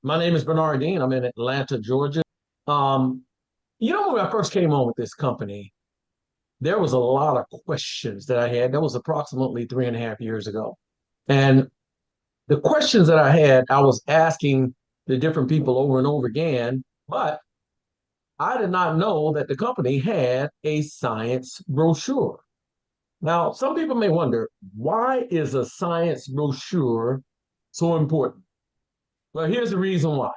My name is Bernard Dean. I'm in Atlanta, Georgia. Um, when I first came on with this company, there was a lot of questions that I had. That was approximately 3.5 years ago. And the questions that I had, I was asking the different people over and over again, but I did not know that the company had a science brochure. Now, some people may wonder, why is a science brochure so important? Well, here's the reason why.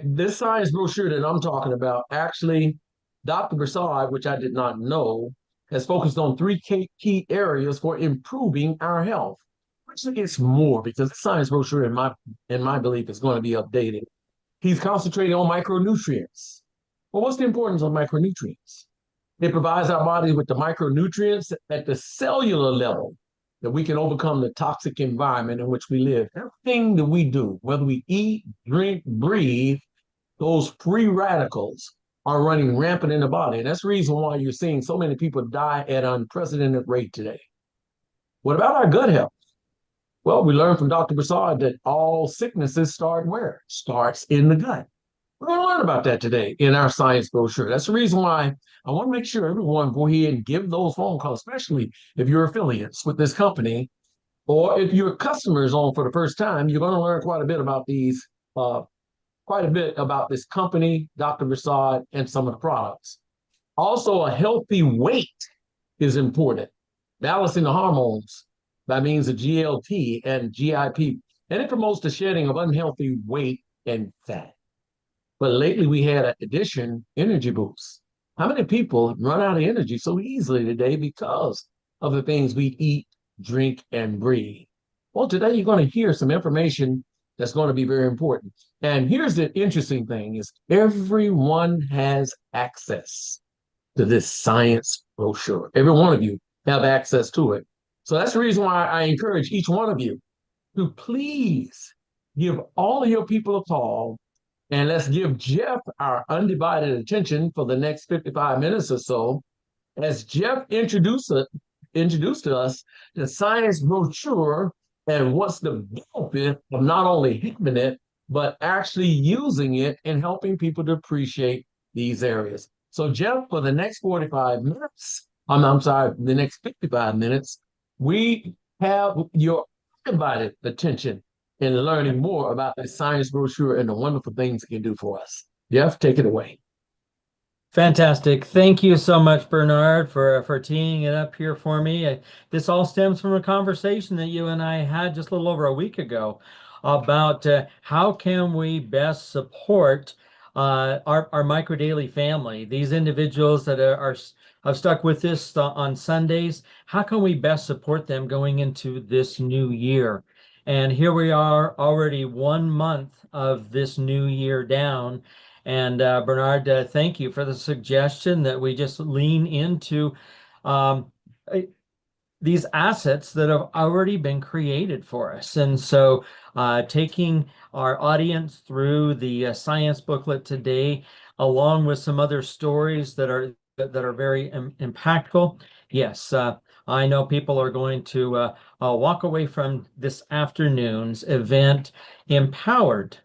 This science brochure that I'm talking about, actually, Dr. Prasad, which I did not know, has focused on three key areas for improving our health. Actually, it's more because the science brochure, in my belief, is going to be updated. He's concentrating on micronutrients. Well, what's the importance of micronutrients? It provides our body with the micronutrients at the cellular level that we can overcome the toxic environment in which we live. Everything that we do, whether we eat, drink, breathe, those free radicals are running rampant in the body. And that's the reason why you're seeing so many people die at an unprecedented rate today. What about our gut health? Well, we learned from Dr. Prasad that all sicknesses start where? Starts in the gut. We're going to learn about that today in our science brochure. That's the reason why I want to make sure everyone go ahead and give those phone calls, especially if you're affiliates with this company or if you're customers on for the first time. You're going to learn quite a bit about this company, Dr. Prasad, and some of the products. Also, a healthy weight is important. Balancing the hormones by means of GLP and GIP, and it promotes the shedding of unhealthy weight and fat. But lately we had an addition energy boost. How many people run out of energy so easily today because of the things we eat, drink, and breathe? Well, today you're going to hear some information that's going to be very important. And here's the interesting thing is everyone has access to this science brochure. Every one of you have access to it. So that's the reason why I encourage each one of you to please give all of your people a call and let's give Jeff our undivided attention for the next 55 minutes or so as Jeff introduced to us the science brochure and what's the benefit of not only having it, but actually using it and helping people to appreciate these areas. So, Jeff, for the next 45 minutes, I'm sorry, the next 55 minutes, we have your undivided attention in learning more about the science brochure and the wonderful things it can do for us. Jeff, take it away. Fantastic. Thank you so much, Bernard, for teeing it up here for me. This all stems from a conversation that you and I had just a little over a week ago about how can we best support our micro daily family, these individuals that are stuck with this on Sundays. How can we best support them going into this new year? And here we are, already 1 month of this new year down. And Bernard, thank you for the suggestion that we just lean into um, uh, these assets that have already been created for us. And so taking our audience through the science booklet today, along with some other stories that are very impactful. Yes, I know people are going to walk away from this afternoon's event empowered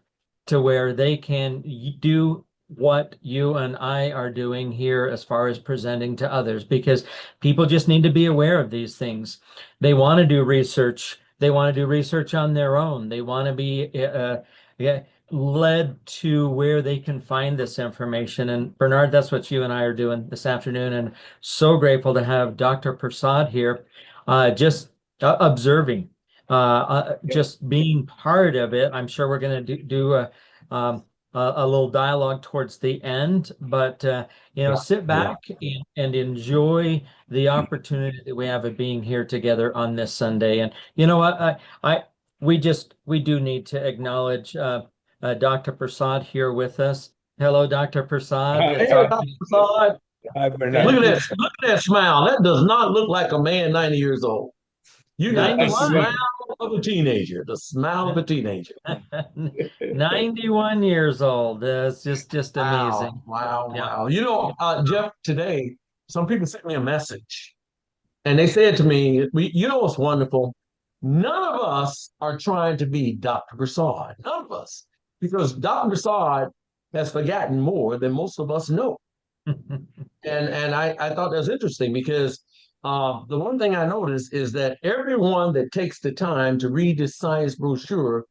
to where they can do what you and I are doing here as far as presenting to others, because people just need to be aware of these things. They want to do research. They want to do research on their own. They want to be yeah, led to where they can find this information. And Bernard, that's what you and I are doing this afternoon. And so grateful to have Dr. Prasad here, just observing, just being part of it. I'm sure we're going to do um, a little dialogue towards the end, but Yeah, sit yeah. back and enjoy the opportunity that we have of being here together on this Sunday. And you know what, we do need to acknowledge Dr. Prasad here with us. Hello, Dr. Prasad. Hey, It's Dr. Prasad, Hi, look Bernard. at thank you. that, look at that smile. That does not look like a man 90 years old. You got the 91. smile of a teenager, the smile of a teenager. 91 years old. It's just Wow, amazing. wow, Yeah. wow. Jeff, today, some people sent me a message and they said to me, you know what's wonderful? None of us are trying to be Dr. Prasad. None of us. Because Dr. Prasad has forgotten more than most of us know. And I thought that was interesting because the one thing I noticed is that everyone that takes the time to read this science brochure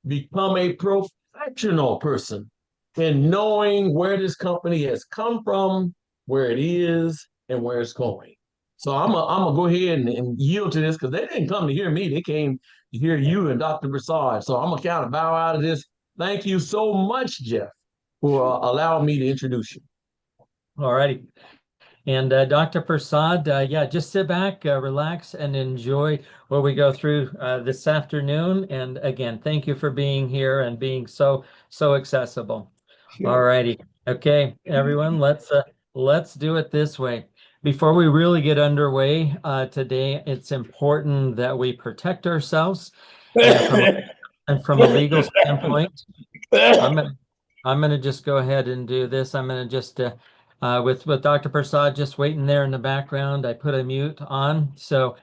become a professional person in knowing where this company has come from, where it is, and where it's going. So I'm gonna go ahead and yield to this because they didn't come to hear me; they came to hear you and Dr. Broussard. So I'm gonna kind of bow out of this. Thank you so much, Jeff, for allowing me to introduce you. All righty. And Dr. Prasad, yeah, just sit back, relax, and enjoy what we go through this afternoon. And again, thank you for being here and being so accessible. Sure. All righty. Okay, everyone, let's do it this way. Before we really get underway today, it's important that we protect ourselves. And from a legal standpoint, I'm gonna just go ahead and do this. I'm gonna just with Dr. Prasad just waiting there in the background, I put a mute on. So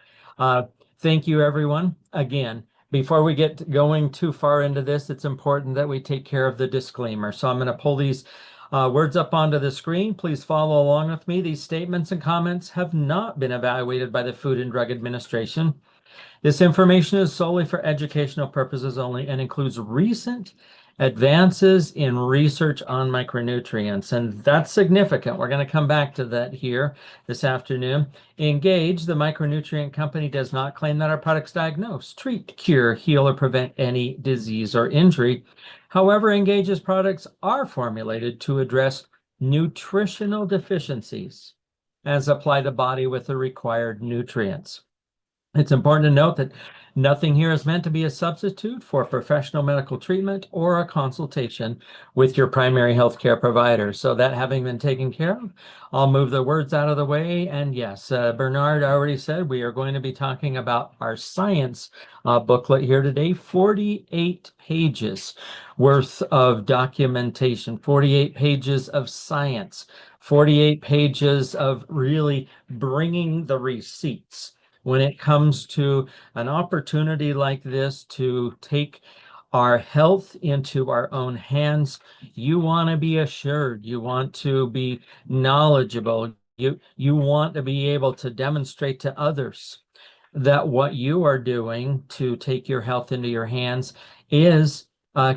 thank you, everyone. Again, before we get going too far into this, it's important that we take care of the disclaimer. So I'm going to pull these words up onto the screen. Please follow along with me. These statements and comments have not been evaluated by the Food and Drug Administration. This information is solely for educational purposes only and includes recent advances in research on micronutrients. And that's significant. We're going to come back to that here this afternoon. Engage, the micronutrient company, does not claim that our products diagnose, treat, cure, heal, or prevent any disease or injury. However, Engage's products are formulated to address nutritional deficiencies as applied to body with the required nutrients. It's important to note that nothing here is meant to be a substitute for professional medical treatment or a consultation with your primary healthcare provider. So that having been taken care of, I'll move the words out of the way. And yes, Bernard already said we are going to be talking about our science booklet here today. 48 pages worth of documentation, 48 pages of science, 48 pages of really bringing the receipts when it comes to an opportunity like this to take our health into our own hands. You want to be assured, you want to be knowledgeable, you want to be able to demonstrate to others that what you are doing to take your health into your hands is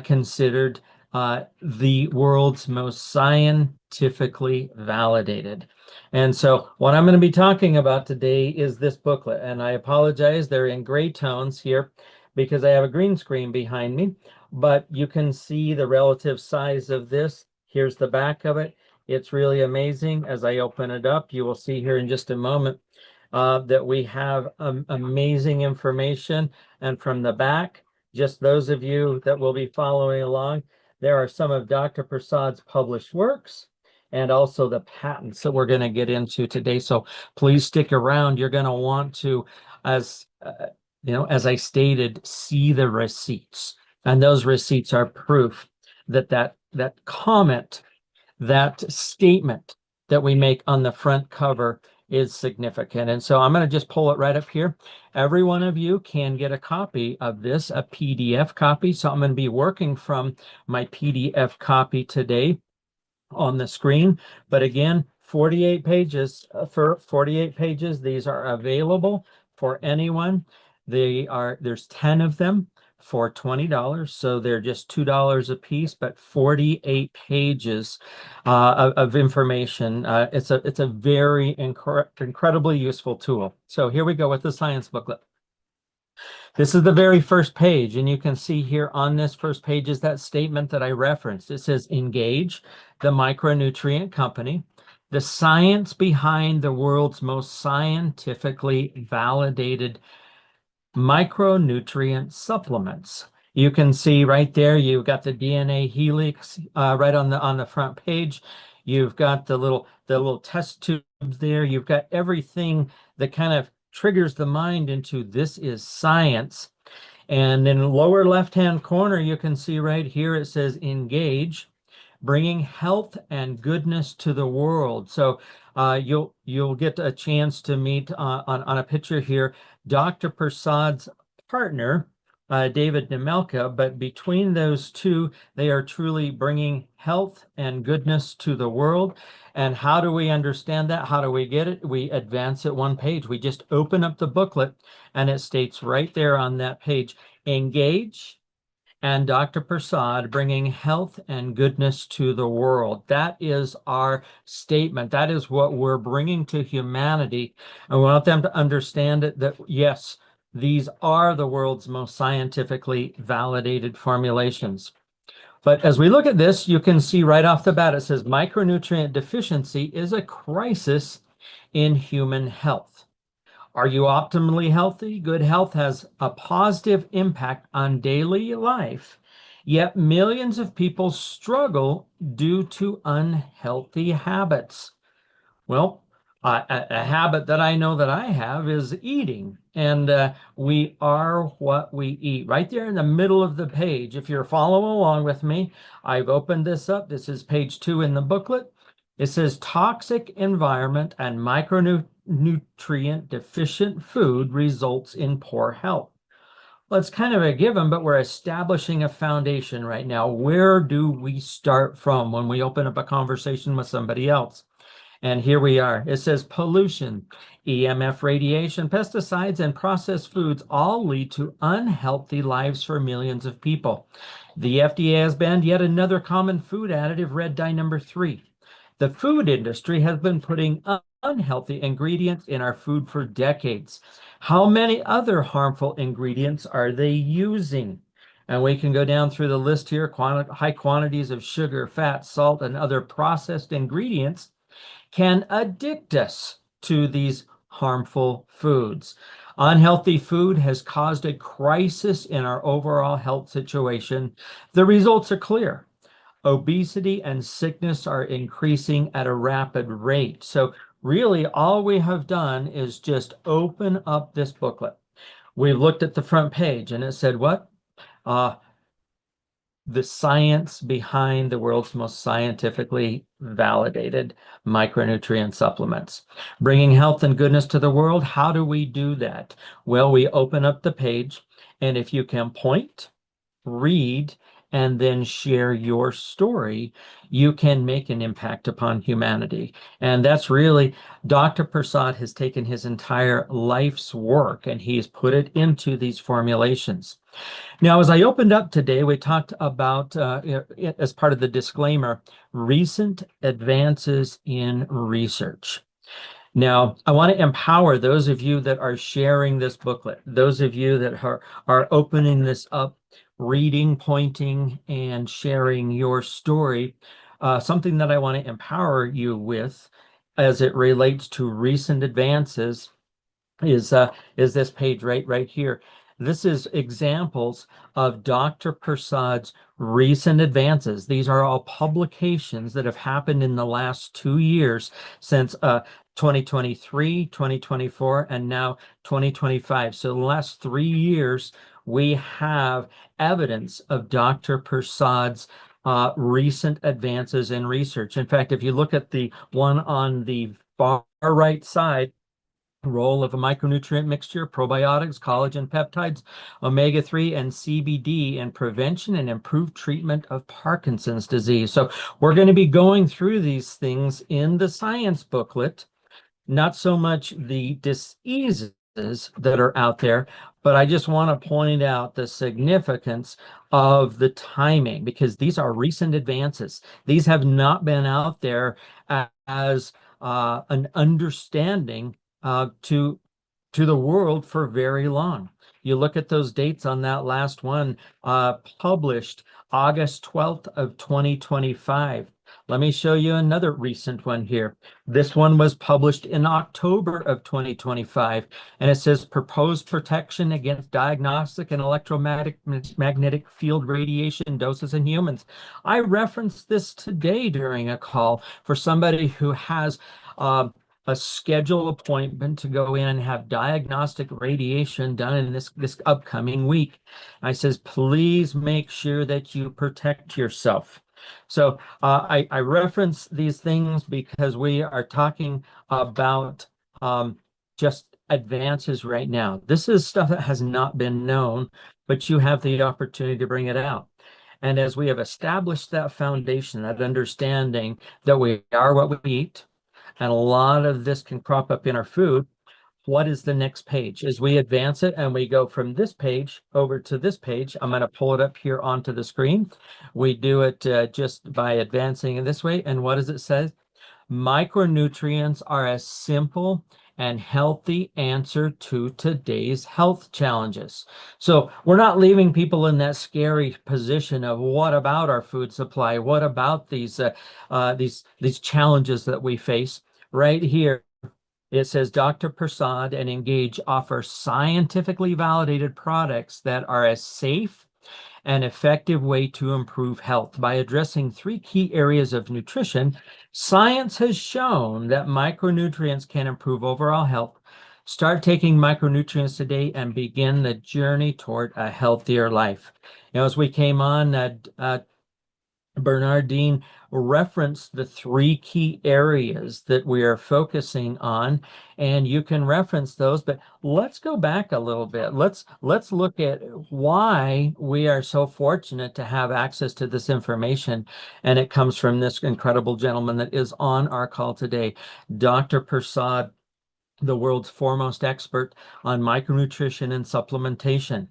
considered the world's most scientifically validated. And so what I'm going to be talking about today is this booklet. And I apologize, they're in gray tones here because I have a green screen behind me, but you can see the relative size of this. Here's the back of it. It's really amazing. As I open it up, you will see here in just a moment that we have amazing information. And from the back, just those of you that will be following along, there are some of Dr. Prasad's published works and also the patents that we're going to get into today. So please stick around. You're going to want to, as as I stated, see the receipts. And those receipts are proof that that comment, that statement that we make on the front cover is significant. And so I'm going to just pull it right up here. Every one of you can get a copy of this, a PDF copy. So I'm going to be working from my PDF copy today on the screen. But again, 48 pages for 48 pages. These are available for anyone. There's 10 of them for $20. So they're just $2 a piece, but 48 pages of information. It's a very incredibly useful tool. So here we go with the science booklet. This is the very first page, and you can see here on this first page is that statement that I referenced. It says, Engage, the micronutrient company, the science behind the world's most scientifically validated micronutrient supplements. You can see right there, you've got the DNA helix right on the front page. You've got the little test tubes there. You've got everything that kind of triggers the mind into this is science. And in the lower left-hand corner, you can see right here, it says Engage, bringing health and goodness to the world. So you'll get a chance to meet on a picture here, Dr. Prasad's partner, David Nemelka, but between those two, they are truly bringing health and goodness to the world. And how do we understand that? How do we get it? We advance it one page. We just open up the booklet and it states right there on that page, engage and Dr. Prasad bringing health and goodness to the world. That is our statement. That is what we're bringing to humanity. And we want them to understand it, that yes, these are the world's most scientifically validated formulations. But as we look at this, you can see right off the bat, it says micronutrient deficiency is a crisis in human health. Are you optimally healthy? Good health has a positive impact on daily life, yet millions of people struggle due to unhealthy habits. Well, a habit that I know that I have is eating, and we are what we eat. Right there in the middle of the page, if you're following along with me, I've opened this up. This is page 2 in the booklet. It says toxic environment and micronutrient deficient food results in poor health. Well, it's kind of a given, but we're establishing a foundation right now. Where do we start from when we open up a conversation with somebody else? And here we are. It says pollution, EMF radiation, pesticides, and processed foods all lead to unhealthy lives for millions of people. The FDA has banned yet another common food additive, red dye number 3. The food industry has been putting unhealthy ingredients in our food for decades. How many other harmful ingredients are they using? And we can go down through the list here. High quantities of sugar, fat, salt, and other processed ingredients can addict us to these harmful foods. Unhealthy food has caused a crisis in our overall health situation. The results are clear. Obesity and sickness are increasing at a rapid rate. So really all we have done is just open up this booklet. We looked at the front page and it said what? The science behind the world's most scientifically validated micronutrient supplements. Bringing health and goodness to the world. How do we do that? Well, we open up the page, and if you can point, read, and then share your story, you can make an impact upon humanity. And that's really, Dr. Prasad has taken his entire life's work and he's put it into these formulations. Now, as I opened up today, we talked about, as part of the disclaimer, recent advances in research. Now, I want to empower those of you that are sharing this booklet, those of you that are opening this up, reading, pointing, and sharing your story. Something that I want to empower you with as it relates to recent advances is this page right here. This is examples of Dr. Prasad's recent advances. These are all publications that have happened in the last 2 years since 2023, 2024, and now 2025. So the last 3 years, we have evidence of Dr. Prasad's recent advances in research. In fact, if you look at the one on the far right side, role of a micronutrient mixture, probiotics, collagen, peptides, omega-3, and CBD in prevention and improved treatment of Parkinson's disease. So we're going to be going through these things in the science booklet, not so much the diseases that are out there, but I just want to point out the significance of the timing, because these are recent advances. These have not been out there as an understanding to the world for very long. You look at those dates on that last one, published August 12th of 2025. Let me show you another recent one here. This one was published in October of 2025, and it says proposed protection against diagnostic and electromagnetic field radiation doses in humans. I referenced this today during a call for somebody who has a scheduled appointment to go in and have diagnostic radiation done in this upcoming week. I says, please make sure that you protect yourself. So I reference these things because we are talking about just advances right now. This is stuff that has not been known, but you have the opportunity to bring it out. And as we have established that foundation, that understanding that we are what we eat, and a lot of this can crop up in our food, what is the next page? As we advance it and we go from this page over to this page, I'm going to pull it up here onto the screen. We do it just by advancing in this way. And what does it say? Micronutrients are a simple and healthy answer to today's health challenges. So we're not leaving people in that scary position of what about our food supply? What about these challenges that we face? Right here, it says Dr. Prasad and Engage offer scientifically validated products that are a safe and effective way to improve health. By addressing three key areas of nutrition, science has shown that micronutrients can improve overall health. Start taking micronutrients today and begin the journey toward a healthier life. As we came on, Bernardine referenced the three key areas that we are focusing on, and you can reference those, but let's go back a little bit. Let's look at why we are so fortunate to have access to this information. And it comes from this incredible gentleman that is on our call today, Dr. Prasad, the world's foremost expert on micronutrition and supplementation.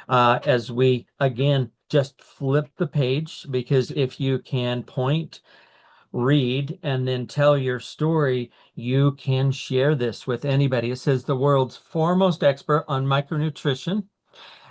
As we, again, just flip the page, because if you can point, read, and then tell your story, you can share this with anybody. It says the world's foremost expert on micronutrition.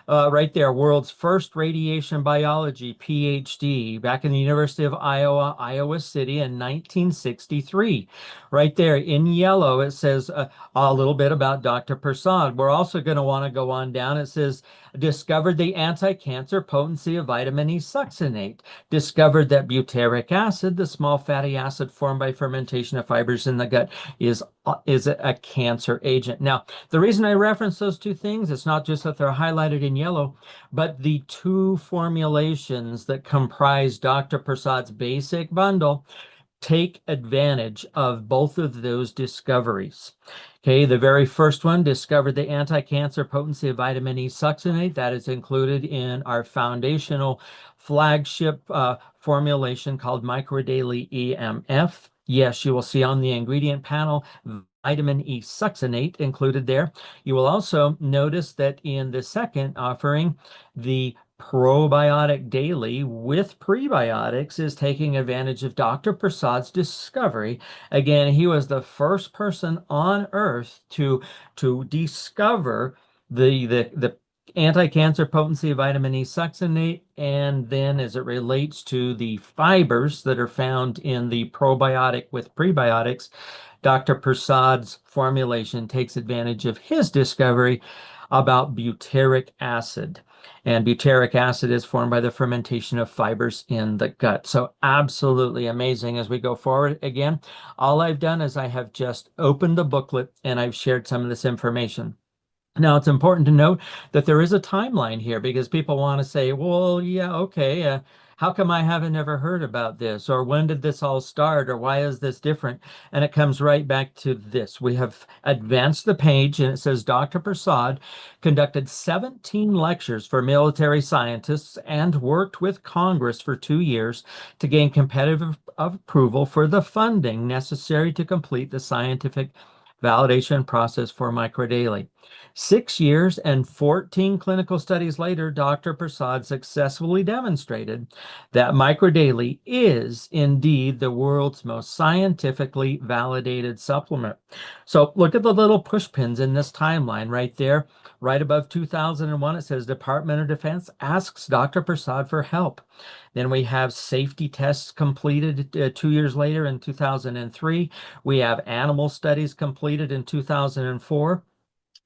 Right there, world's first radiation biology PhD back in the University of Iowa, Iowa City in 1963. Right there in yellow, it says a little bit about Dr. Prasad. We're also going to want to go on down. It says, discovered the anti-cancer potency of vitamin E succinate, discovered that butyric acid, the small fatty acid formed by fermentation of fibers in the gut, is a cancer agent. Now, the reason I reference those two things, it's not just that they're highlighted in yellow, but the two formulations that comprise Dr. Prasad's basic bundle take advantage of both of those discoveries. Okay, the very first one discovered the anti-cancer potency of vitamin E succinate. That is included in our foundational flagship formulation called MicroDaily EMF. Yes, you will see on the ingredient panel vitamin E succinate included there. You will also notice that in the second offering, the Probiotic Daily with prebiotics is taking advantage of Dr. Prasad's discovery. Again, he was the first person on earth to discover the anti-cancer potency of vitamin E succinate, and then as it relates to the fibers that are found in the probiotic with prebiotics, Dr. Prasad's formulation takes advantage of his discovery about butyric acid. And butyric acid is formed by the fermentation of fibers in the gut. So absolutely amazing. As we go forward, again, all I've done is I have just opened the booklet and I've shared some of this information. Now, it's important to note that there is a timeline here, because people want to say, well, yeah, okay, how come I haven't ever heard about this? Or when did this all start? Or why is this different? And it comes right back to this. We have advanced the page and it says Dr. Prasad conducted 17 lectures for military scientists and worked with Congress for 2 years to gain competitive approval for the funding necessary to complete the scientific validation process for MicroDaily. 6 years and 14 clinical studies later, Dr. Prasad successfully demonstrated that MicroDaily is indeed the world's most scientifically validated supplement. So look at the little push pins in this timeline right there. Right above 2001, it says Department of Defense asks Dr. Prasad for help. Then we have safety tests completed 2 years later in 2003. We have animal studies completed in 2004.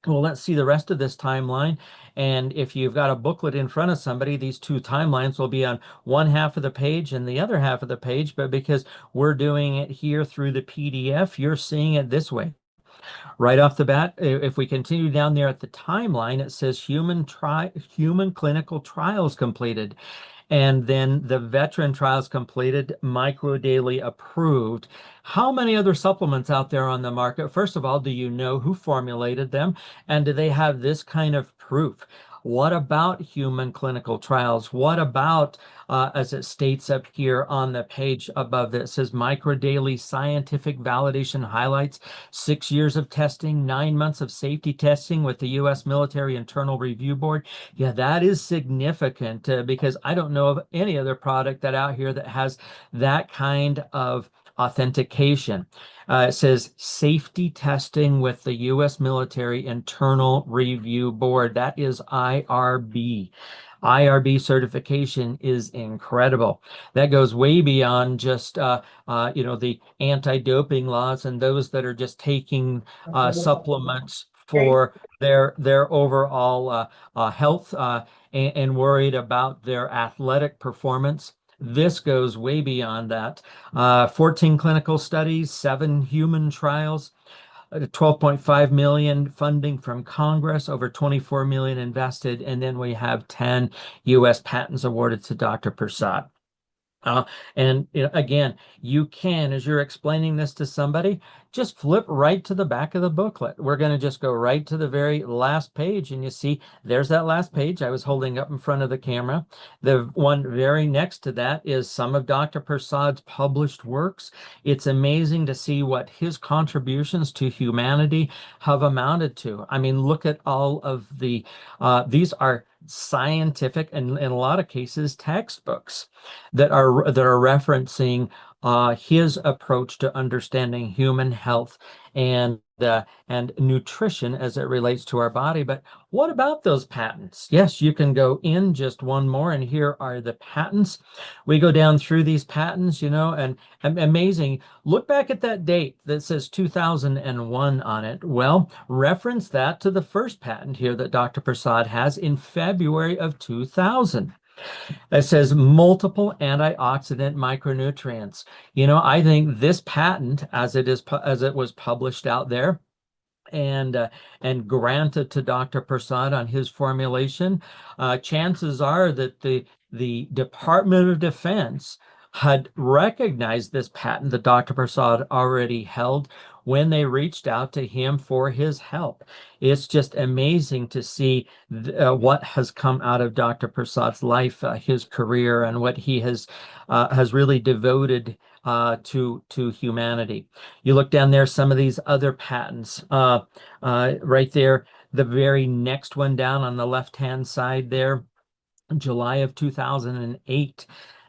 Well, let's see the rest of this timeline. And if you've got a booklet in front of somebody, these two timelines will be on one half of the page and the other half of the page. But because we're doing it here through the PDF, you're seeing it this way. Right off the bat, if we continue down there at the timeline, it says human clinical trials completed. and then the veteran trials completed, micro daily approved. How many other supplements out there on the market? First of all, do you know who formulated them? And do they have this kind of proof? What about human clinical trials? What about, as it states up here on the page above that says micro daily scientific validation highlights 6 years of testing, 9 months of safety testing with the U.S. Military Internal Review Board? Yeah, that is significant because I don't know of any other product that out here that has that kind of authentication. It says safety testing with the U.S. Military Internal Review Board. That is IRB. IRB certification is incredible. That goes way beyond just the anti-doping laws and those that are just taking supplements for their overall health and worried about their athletic performance. This goes way beyond that. 14 clinical studies, 7 human trials, 12.5 million funding from Congress, over 24 million invested, and then we have 10 U.S. patents awarded to Dr. Prasad. And again, you can, as you're explaining this to somebody, just flip right to the back of the booklet. We're going to just go right to the very last page, and you see there's that last page I was holding up in front of the camera. The one very next to that is some of Dr. Prasad's published works. It's amazing to see what his contributions to humanity have amounted to. I mean, look at all of these are scientific and in a lot of cases textbooks that are referencing his approach to understanding human health and nutrition as it relates to our body. But what about those patents? Yes, you can go in just one more, and here are the patents. We go down through these patents, and amazing. Look back at that date that says 2001 on it. Well, reference that to the first patent here that Dr. Prasad has in February of 2000. That says multiple antioxidant micronutrients. I think this patent, as it was published out there and granted to Dr. Prasad on his formulation, chances are that the Department of Defense had recognized this patent that Dr. Prasad already held when they reached out to him for his help. It's just amazing to see what has come out of Dr. Prasad's life, his career, and what he has really devoted to humanity. You look down there, some of these other patents, right there, the very next one down on the left-hand side there, July of 2008.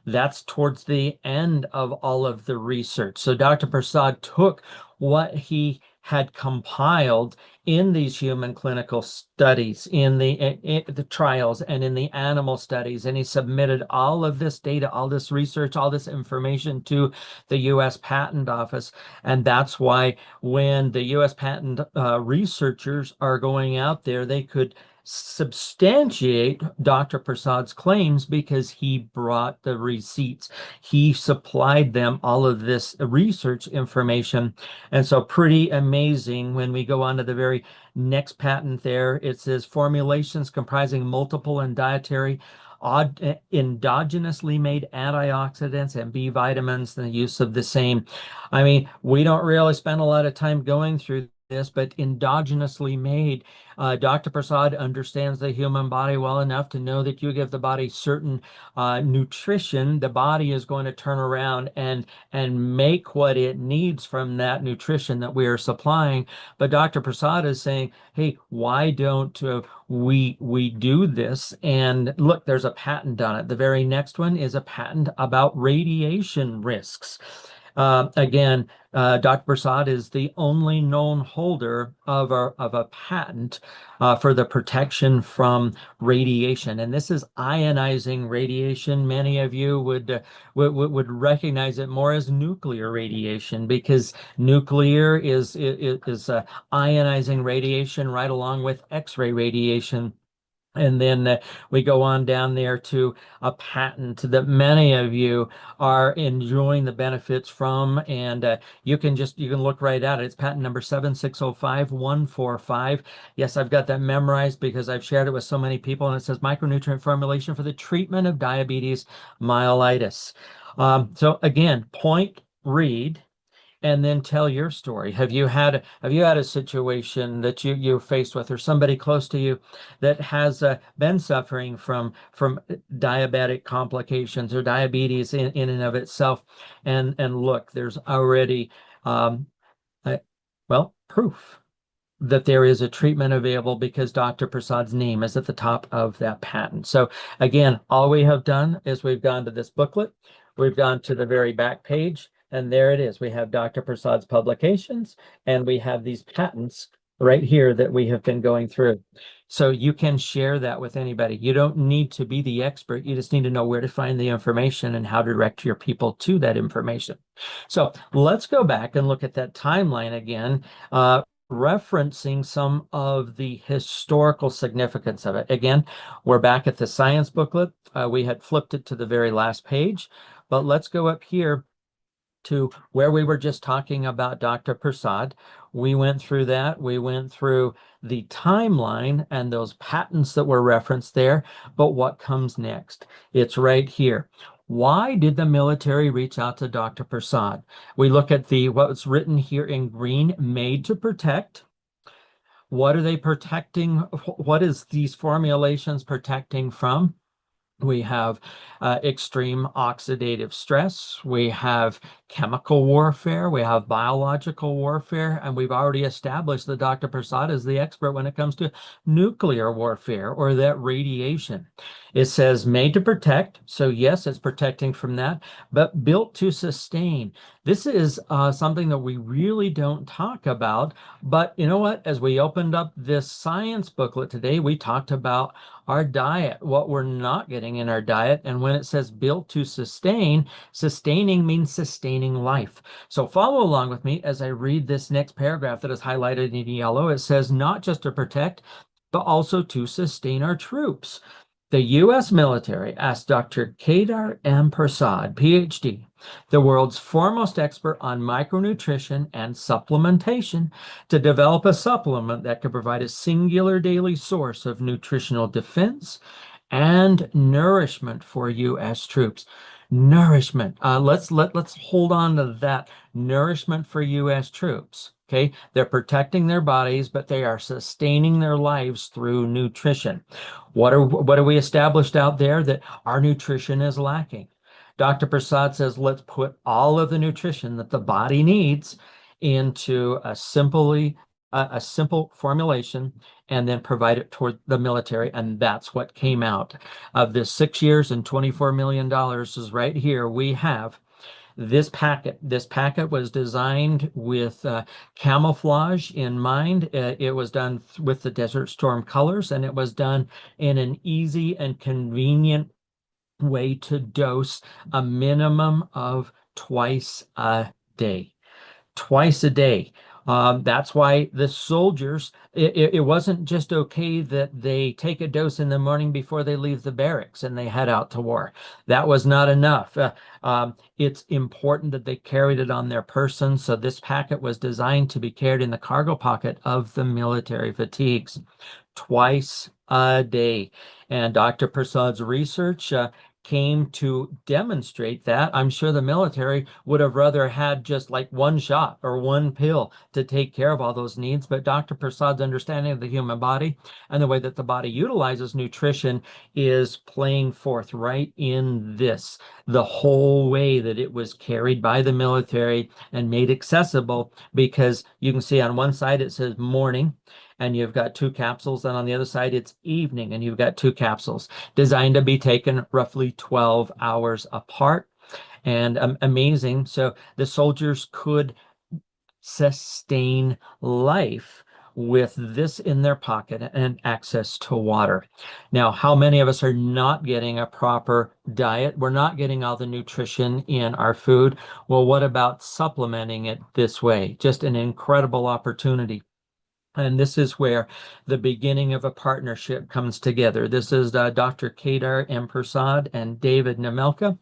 That's towards the end of all of the research. So Dr. Prasad took what he had compiled in these human clinical studies, in the trials and in the animal studies, and he submitted all of this data, all this research, all this information to the U.S. Patent Office. And that's why when the U.S. patent researchers are going out there, they could substantiate Dr. Prasad's claims because he brought the receipts. He supplied them all of this research information. And so pretty amazing when we go on to the very next patent there. It says formulations comprising multiple and dietary endogenously made antioxidants and B vitamins and the use of the same. I mean, we don't really spend a lot of time going through this, but endogenously made. Dr. Prasad understands the human body well enough to know that you give the body certain nutrition, the body is going to turn around and make what it needs from that nutrition that we are supplying. But Dr. Prasad is saying, hey, why don't we do this? And look, there's a patent on it. The very next one is a patent about radiation risks. Again, Dr. Prasad is the only known holder of a patent for the protection from radiation, and this is ionizing radiation. Many of you would recognize it more as nuclear radiation because nuclear is ionizing radiation right along with X-ray radiation. And then we go on down there to a patent that many of you are enjoying the benefits from, and you can look right at it. It's patent number 7605145. Yes, I've got that memorized because I've shared it with so many people, and it says micronutrient formulation for the treatment of diabetes mellitus. So again, point, read, and then tell your story. Have you had a situation that you're faced with, or somebody close to you that has been suffering from diabetic complications or diabetes in and of itself? And look, there's already proof that there is a treatment available because Dr. Prasad's name is at the top of that patent. So again, all we have done is we've gone to this booklet, we've gone to the very back page, and there it is. We have Dr. Prasad's publications, and we have these patents right here that we have been going through. So you can share that with anybody. You don't need to be the expert. You just need to know where to find the information and how to direct your people to that information. So let's go back and look at that timeline again, referencing some of the historical significance of it. Again, we're back at the science booklet. We had flipped it to the very last page, but let's go up here to where we were just talking about Dr. Prasad. We went through that. We went through the timeline and those patents that were referenced there. But what comes next? It's right here. Why did the military reach out to Dr. Prasad? We look at what's written here in green, made to protect. What are they protecting? What is these formulations protecting from? We have extreme oxidative stress. We have chemical warfare. We have biological warfare. And we've already established that Dr. Prasad is the expert when it comes to nuclear warfare or that radiation. It says made to protect. So yes, it's protecting from that, but built to sustain. This is something that we really don't talk about. But you know what? As we opened up this science booklet today, we talked about our diet, what we're not getting in our diet. And when it says built to sustain, sustaining means sustaining life. So follow along with me as I read this next paragraph that is highlighted in yellow. It says not just to protect, but also to sustain our troops. The U.S. military asked Dr. Kedar M. Prasad, PhD, the world's foremost expert on micronutrition and supplementation, to develop a supplement that could provide a singular daily source of nutritional defense and nourishment for U.S. troops. Nourishment. Let's hold on to that. Nourishment for U.S. troops. Okay, they're protecting their bodies, but they are sustaining their lives through nutrition. What are we established out there? That our nutrition is lacking. Dr. Prasad says, let's put all of the nutrition that the body needs into a simple formulation and then provide it toward the military. And that's what came out of this 6 years and $24 million is right here. We have this packet. This packet was designed with camouflage in mind. It was done with the Desert Storm colors, and it was done in an easy and convenient way to dose a minimum of twice a day. Twice a day. That's why the soldiers, it wasn't just okay that they take a dose in the morning before they leave the barracks and they head out to war. That was not enough. It's important that they carried it on their person. So this packet was designed to be carried in the cargo pocket of the military fatigues twice a day. And Dr. Prasad's research came to demonstrate that. I'm sure the military would have rather had just like one shot or one pill to take care of all those needs. But Dr. Prasad's understanding of the human body and the way that the body utilizes nutrition is playing forth right in this, the whole way that it was carried by the military and made accessible, because you can see on one side it says morning, and you've got 2 capsules, and on the other side it's evening, and you've got 2 capsules designed to be taken roughly 12 hours apart. And amazing. So the soldiers could sustain life with this in their pocket and access to water. Now, how many of us are not getting a proper diet? We're not getting all the nutrition in our food. Well, what about supplementing it this way? Just an incredible opportunity. And this is where the beginning of a partnership comes together. This is Dr. Kedar Prasad and David Nemelka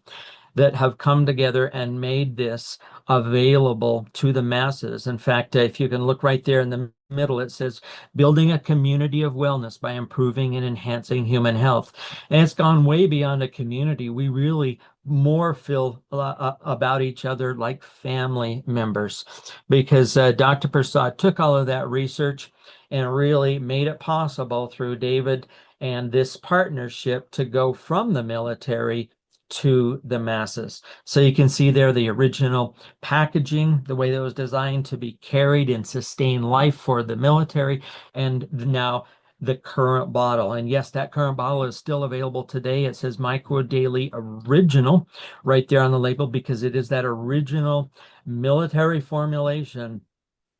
that have come together and made this available to the masses. In fact, if you can look right there in the middle, it says building a community of wellness by improving and enhancing human health. And it's gone way beyond a community. We really more feel about each other like family members, because Dr. Prasad took all of that research and really made it possible through David and this partnership to go from the military to the masses. So you can see there the original packaging, the way that was designed to be carried and sustain life for the military, and now the current bottle. And yes, that current bottle is still available today. It says Micro Daily Original right there on the label, because it is that original military formulation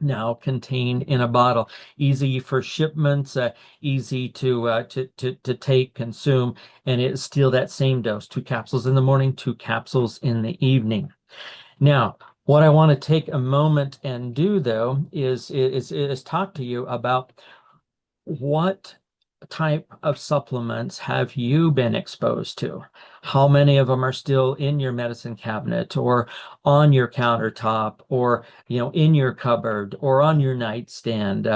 now contained in a bottle, easy for shipments, easy to take, consume, and it's still that same dose, 2 capsules in the morning, 2 capsules in the evening. Now, what I want to take a moment and do, though, is talk to you about what type of supplements have you been exposed to? How many of them are still in your medicine cabinet or on your countertop, or in your cupboard or on your nightstand?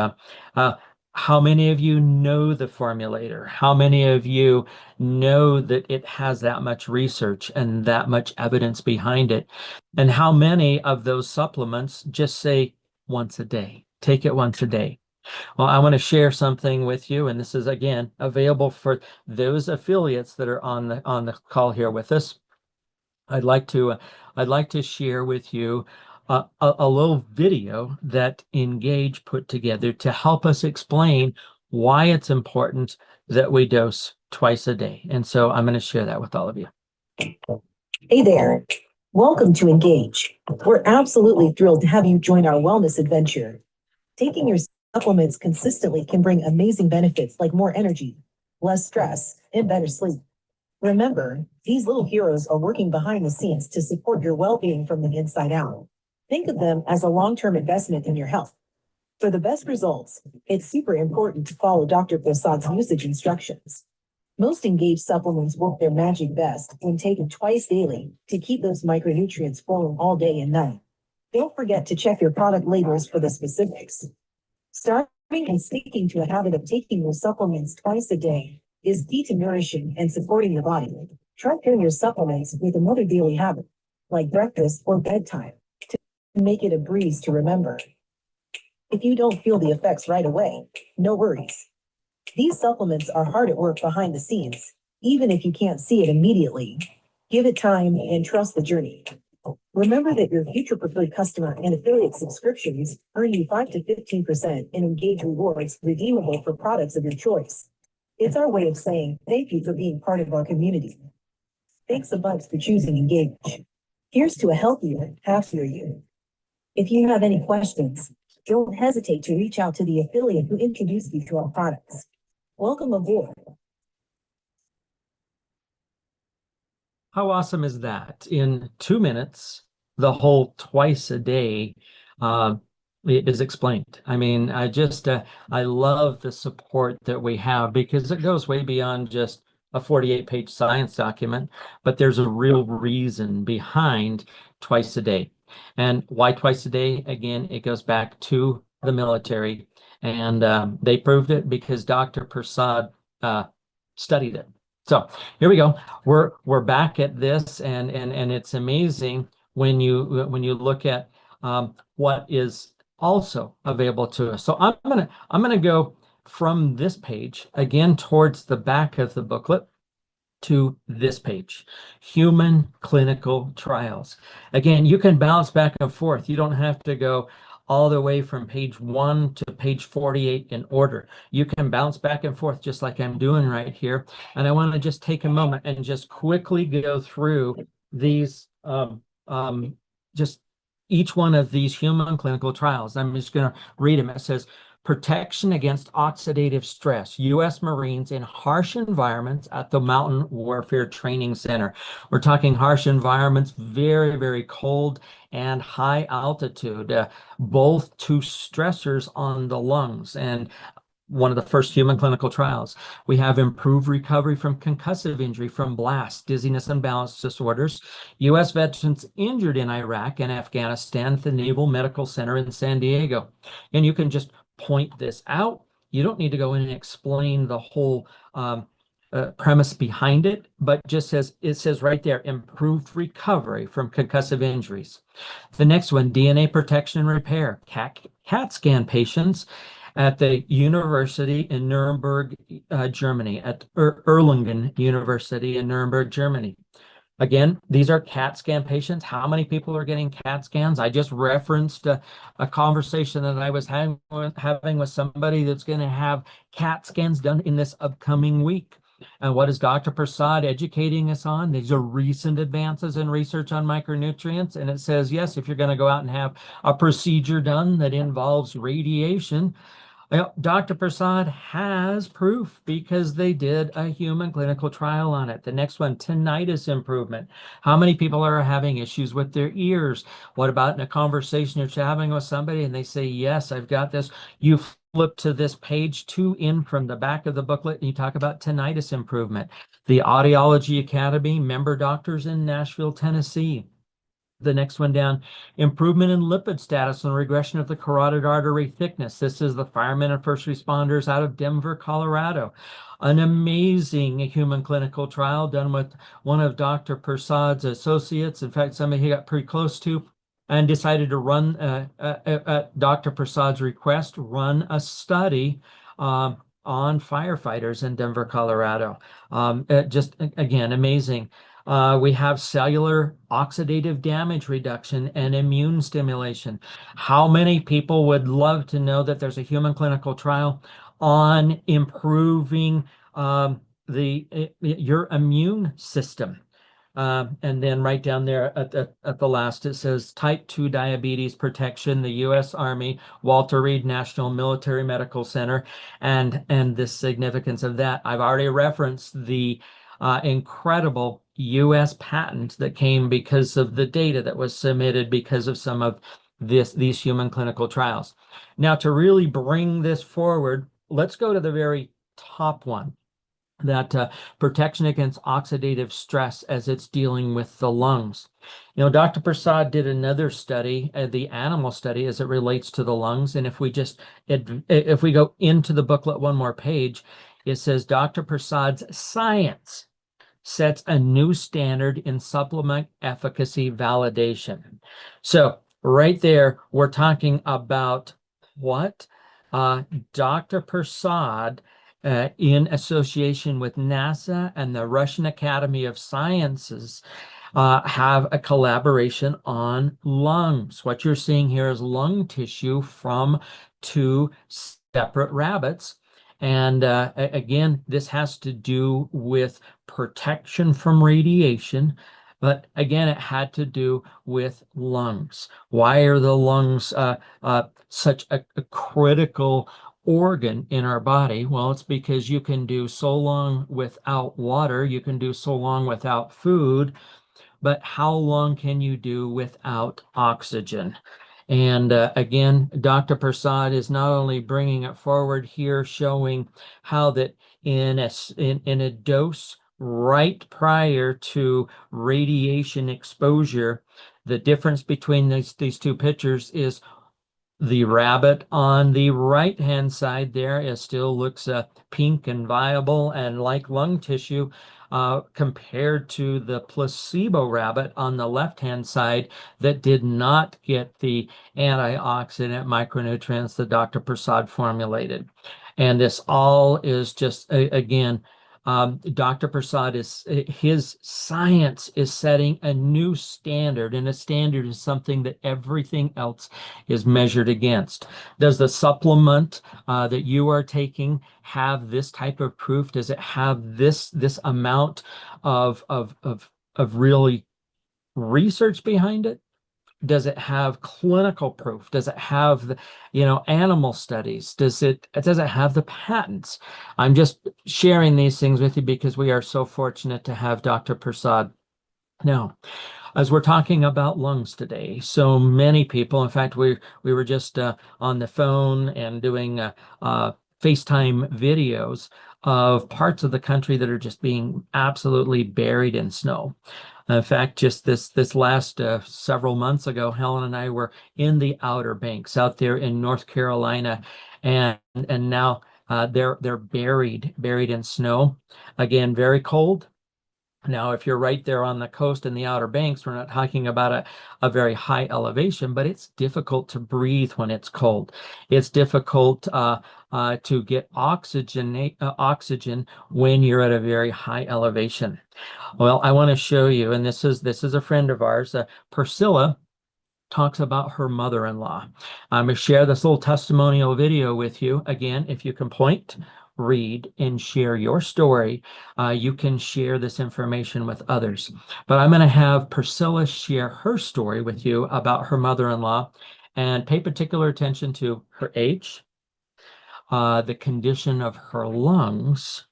How many of you know the formulator? How many of you know that it has that much research and that much evidence behind it? And how many of those supplements just say once a day? Take it once a day. Well, I want to share something with you, and this is again available for those affiliates that are on the call here with us. I'd like to share with you a little video that Engage put together to help us explain why it's important that we dose twice a day. And so I'm going to share that with all of you. Hey there. Welcome to Engage. We're absolutely thrilled to have you join our wellness adventure. Taking your supplements consistently can bring amazing benefits like more energy, less stress, and better sleep. Remember, these little heroes are working behind the scenes to support your well-being from the inside out. Think of them as a long-term investment in your health. For the best results, it's super important to follow Dr. Prasad's usage instructions. Most Engage supplements work their magic best when taken twice daily to keep those micronutrients flowing all day and night. Don't forget to check your product labels for the specifics. Starting and sticking to a habit of taking your supplements twice a day is key to nourishing and supporting the body. Try pairing your supplements with another daily habit, like breakfast or bedtime, to make it a breeze to remember. If you don't feel the effects right away, no worries. These supplements are hard at work behind the scenes, even if you can't see it immediately. Give it time and trust the journey. Remember that your future preferred customer and affiliate subscriptions earn you 5 to 15% in Engage rewards redeemable for products of your choice. It's our way of saying thank you for being part of our community. Thanks a bunch for choosing Engage. Here's to a healthier, happier you. If you have any questions, don't hesitate to reach out to the affiliate who introduced you to our products. Welcome aboard. How awesome is that? In 2 minutes, the whole twice a day is explained. I mean, I love the support that we have, because it goes way beyond just a 48-page science document, but there's a real reason behind twice a day. And why twice a day? Again, it goes back to the military, and they proved it because Dr. Prasad studied it. So here we go. We're back at this, and it's amazing when you look at what is also available to us. So I'm gonna go from this page again towards the back of the booklet to this page, human clinical trials. Again, you can bounce back and forth. You don't have to go all the way from page 1 to page 48 in order. You can bounce back and forth just like I'm doing right here. And I want to just take a moment and just quickly go through these, just each one of these human clinical trials. I'm just going to read them. It says, protection against oxidative stress, U.S. Marines in harsh environments at the Mountain Warfare Training Center. We're talking harsh environments, very, very cold and high altitude, both two stressors on the lungs. And one of the first human clinical trials. We have improved recovery from concussive injury from blast, dizziness, and balance disorders. U.S. veterans injured in Iraq and Afghanistan at the Naval Medical Center in San Diego. And you can just point this out. You don't need to go in and explain the whole premise behind it, but just it says right there, improved recovery from concussive injuries. The next one, DNA protection and repair. CAT scan patients at the university in Nuremberg, Germany, at Erlangen University in Nuremberg, Germany. Again, these are CAT scan patients. How many people are getting CAT scans? I just referenced a conversation that I was having with somebody that's going to have CAT scans done in this upcoming week. And what is Dr. Prasad educating us on? These are recent advances in research on micronutrients. And it says, yes, if you're going to go out and have a procedure done that involves radiation, Dr. Prasad has proof because they did a human clinical trial on it. The next one, tinnitus improvement. How many people are having issues with their ears? What about in a conversation you're having with somebody and they say, yes, I've got this. You flip to this page 2 in from the back of the booklet and you talk about tinnitus improvement. The Audiology Academy, member doctors in Nashville, Tennessee. The next one down, improvement in lipid status and regression of the carotid artery thickness. This is the firemen and first responders out of Denver, Colorado. An amazing human clinical trial done with one of Dr. Prasad's associates. In fact, somebody he got pretty close to and decided to run, at Dr. Prasad's request, run a study on firefighters in Denver, Colorado. Just, again, amazing. We have cellular oxidative damage reduction and immune stimulation. How many people would love to know that there's a human clinical trial on improving your immune system? And then right down there at the last, it says type 2 diabetes protection, the U.S. Army, Walter Reed National Military Medical Center, and the significance of that. I've already referenced the incredible U.S. patent that came because of the data that was submitted because of some of these human clinical trials. Now, to really bring this forward, let's go to the very top one, that protection against oxidative stress as it's dealing with the lungs. You know, Dr. Prasad did another study, the animal study, as it relates to the lungs. And if we go into the booklet one more page, it says Dr. Prasad's science sets a new standard in supplement efficacy validation. So right there, we're talking about what? Dr. Prasad, in association with NASA and the Russian Academy of Sciences, have a collaboration on lungs. What you're seeing here is lung tissue from 2 separate rabbits. And again, this has to do with protection from radiation, but again, it had to do with lungs. Why are the lungs such a critical organ in our body? Well, it's because you can do so long without water, you can do so long without food, but how long can you do without oxygen? And again, Dr. Prasad is not only bringing it forward here, showing how that in a dose right prior to radiation exposure, the difference between these 2 pictures is the rabbit on the right-hand side there, it still looks pink and viable and like lung tissue, compared to the placebo rabbit on the left-hand side that did not get the antioxidant micronutrients that Dr. Prasad formulated. And this all is just, again, Dr. Prasad his science is setting a new standard, and a standard is something that everything else is measured against. Does the supplement that you are taking have this type of proof? Does it have this amount of really research behind it? Does it have clinical proof? Does it have the, animal studies? Does it have the patents? I'm just sharing these things with you because we are so fortunate to have Dr. Prasad Now, as we're talking about lungs today, so many people, in fact, we were just on the phone and doing FaceTime videos of parts of the country that are just being absolutely buried in snow. In fact, just this last several months ago, Helen and I were in the Outer Banks out there in North Carolina, and now they're buried in snow. Again, very cold. Now, if you're right there on the coast in the Outer Banks, we're not talking about a very high elevation, but it's difficult to breathe when it's cold. It's difficult to get oxygen when you're at a very high elevation. Well, I want to show you, and this is a friend of ours, Priscilla, talks about her mother-in-law. I'm going to share this little testimonial video with you. Again, if you can point, read, and share your story, you can share this information with others. But I'm going to have Priscilla share her story with you about her mother-in-law, and pay particular attention to her age, the condition of her lungs,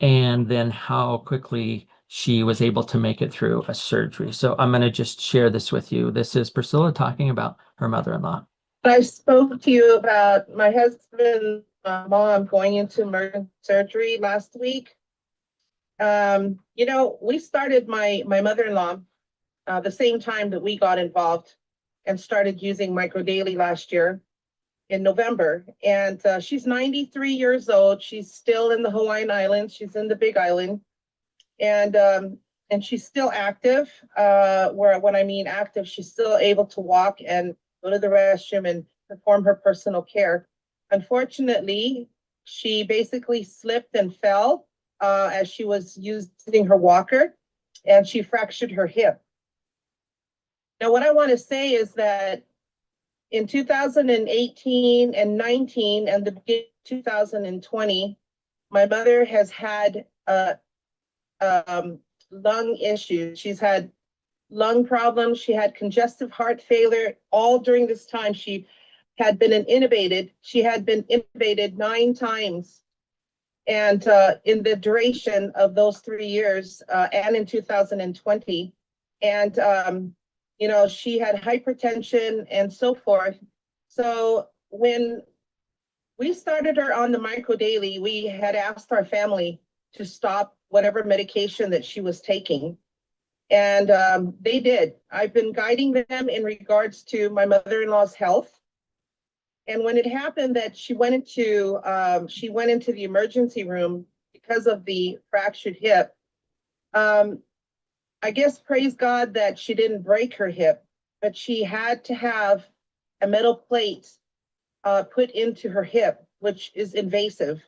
and then how quickly she was able to make it through a surgery. So I'm going to just share this with you. This is Priscilla talking about her mother-in-law. I spoke to you about my husband's mom going into emergency surgery last week. We started my mother-in-law the same time that we got involved and started using Micro Daily last year in November. And she's 93 years old. She's still in the Hawaiian Islands. She's in the Big Island. And she's still active. When I mean active, she's still able to walk and go to the restroom and perform her personal care. Unfortunately, she basically slipped and fell as she was using her walker, and she fractured her hip. Now, what I want to say is that in 2018 and 19 and the beginning of 2020, my mother has had lung issues. She's had lung problems. She had congestive heart failure. All during this time, she had been intubated. She had been intubated 9 times. And in the duration of those 3 years, and in 2020, and she had hypertension and so forth. So when we started her on the Micro Daily, we had asked our family to stop whatever medication that she was taking. And they did. I've been guiding them in regards to my mother-in-law's health. And when it happened that she went into the emergency room because of the fractured hip, I guess, praise God that she didn't break her hip, but she had to have a metal plate put into her hip, which is invasive.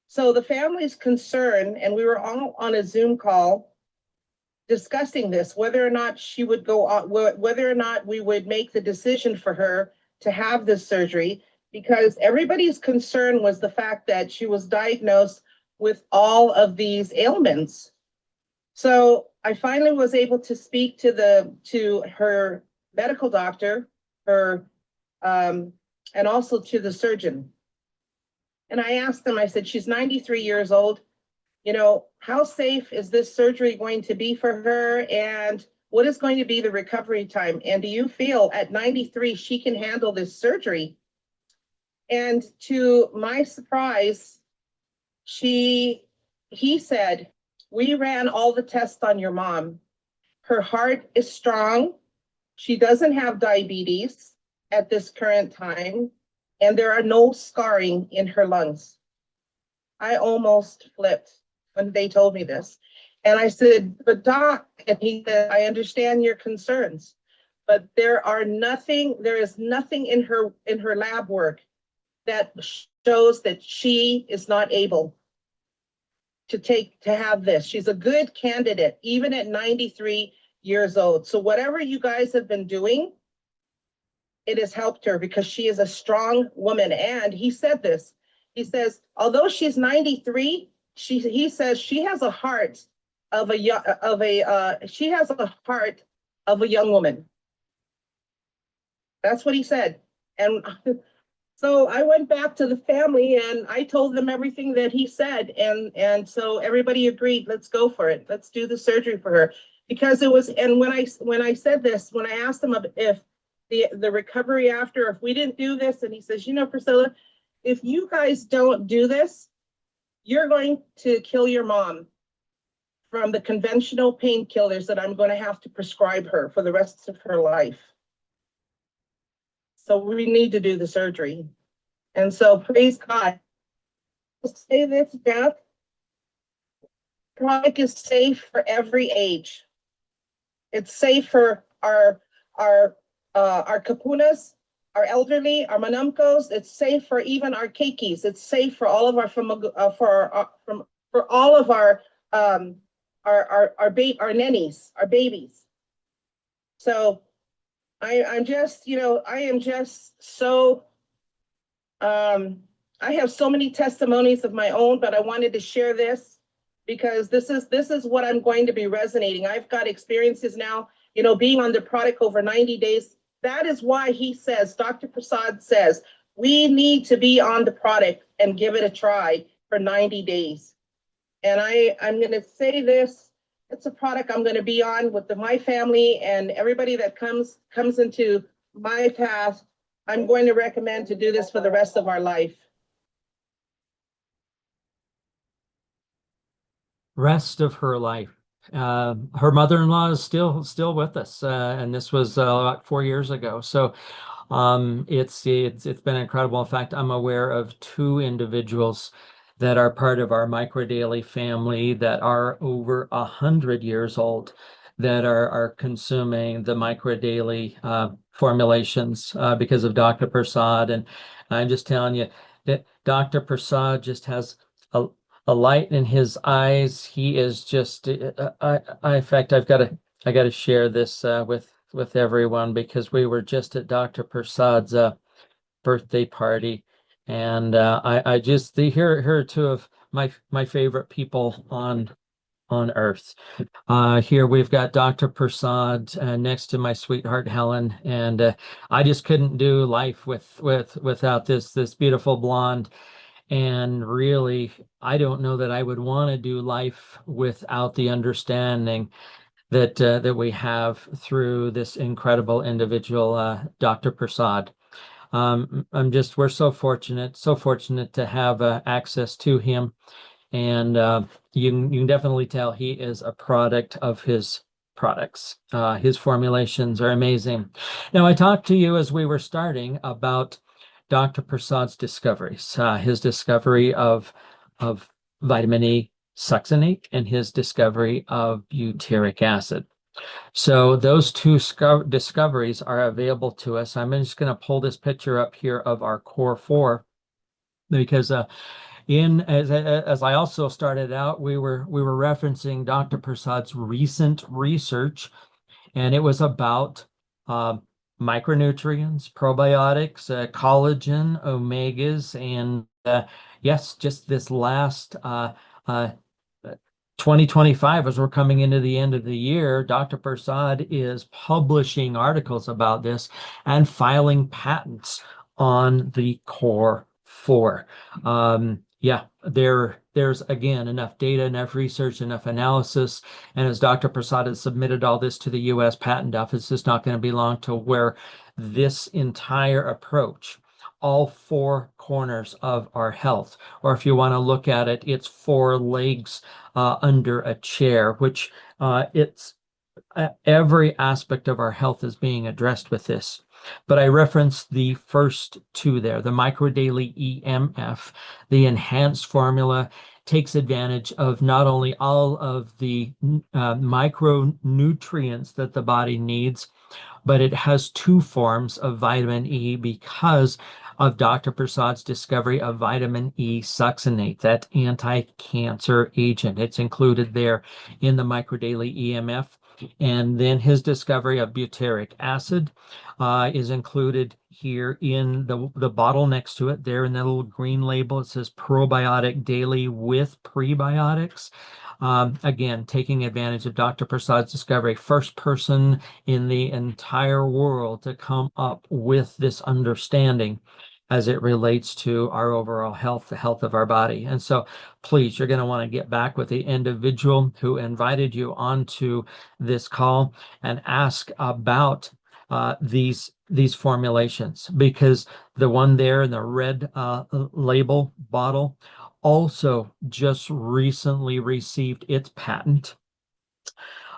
So the family's concerned, and we were all on a Zoom call discussing this, whether or not she would go on, whether or not we would make the decision for her to have this surgery, because everybody's concern was the fact that she was diagnosed with all of these ailments. So I finally was able to speak to her medical doctor, and also to the surgeon. And I asked them, I said, she's 93 years old. How safe is this surgery going to be for her? And what is going to be the recovery time? And do you feel at 93 she can handle this surgery? And to my surprise, he said, we ran all the tests on your mom. Her heart is strong. She doesn't have diabetes at this current time, and there are no scarring in her lungs. I almost flipped when they told me this. And I said, but doc, and he said, I understand your concerns, but there is nothing in her lab work that shows that she is not able to have this. She's a good candidate, even at 93 years old. So whatever you guys have been doing, it has helped her because she is a strong woman. And he said this, he says, although she's 93, he says she has a heart of a young woman. That's what he said. And so I went back to the family and I told them everything that he said. And so everybody agreed, let's go for it. Let's do the surgery for her. because it was, and when I said this, when I asked him if the recovery after, if we didn't do this, and he says, you know, Priscilla, if you guys don't do this, you're going to kill your mom from the conventional painkillers that I'm going to have to prescribe her for the rest of her life. So we need to do the surgery. And so praise God. I'll say this, Jeff, product is safe for every age. It's safe for our kapunas, our elderly, our manamkos. It's safe for even our keikis. It's safe for all of our for all of our nannies, our babies. So I'm just, you know, I am just so I have so many testimonies of my own, but I wanted to share this because this is what I'm going to be resonating. I've got experiences now, you know, being on the product over 90 days. That is why he says, Dr. Prasad says, we need to be on the product and give it a try for 90 days. And I'm going to say this, it's a product I'm going to be on with my family and everybody that comes into my path. I'm going to recommend to do this for the rest of our life. Rest of her life. Her mother-in-law is still with us, and this was about 4 years ago. So it's been incredible. In fact, I'm aware of 2 individuals that are part of our microdaily family that are over 100 years old that are consuming the microdaily formulations because of Dr. Prasad. And I'm just telling you that Dr. Prasad just has a light in his eyes. He is just, in fact, I got to share this with everyone because we were just at Dr. Prasad's birthday party, and I just here are 2 of my favorite people on earth. Here we've got Dr. Prasad next to my sweetheart Helen, and I just couldn't do life without this beautiful blonde. And really, I don't know that I would want to do life without the understanding that we have through this incredible individual, Dr. Prasad. We're so fortunate to have access to him. And you can definitely tell he is a product of his products. His formulations are amazing. Now, I talked to you as we were starting about Dr. Prasad's discoveries, his discovery of vitamin E succinate and his discovery of butyric acid. So those 2 discoveries are available to us. I'm just going to pull this picture up here of our core 4 because as I also started out, we were referencing Dr. Prasad's recent research, and it was about micronutrients, probiotics, collagen, omegas, and yes, just this last 2025, as we're coming into the end of the year, Dr. Prasad is publishing articles about this and filing patents on the core 4. Yeah, there's again enough data, enough research, enough analysis, and as Dr. Prasad has submitted all this to the U.S. Patent Office, it's not going to be long to where this entire approach, all 4 corners of our health, or if you want to look at it, it's 4 legs under a chair, which it's every aspect of our health is being addressed with this. But I referenced the first 2 there, the microdaily EMF, the enhanced formula takes advantage of not only all of the micronutrients that the body needs, but it has 2 forms of vitamin E because of Dr. Prasad's discovery of vitamin E succinate, that anti-cancer agent. It's included there in the microdaily EMF. And then his discovery of butyric acid is included here in the bottle next to it. There in that little green label, it says probiotic daily with prebiotics. Again, taking advantage of Dr. Prasad's discovery, first person in the entire world to come up with this understanding. as it relates to our overall health, the health of our body. And so please, you're going to want to get back with the individual who invited you onto this call and ask about these formulations, because the one there in the red label bottle also just recently received its patent.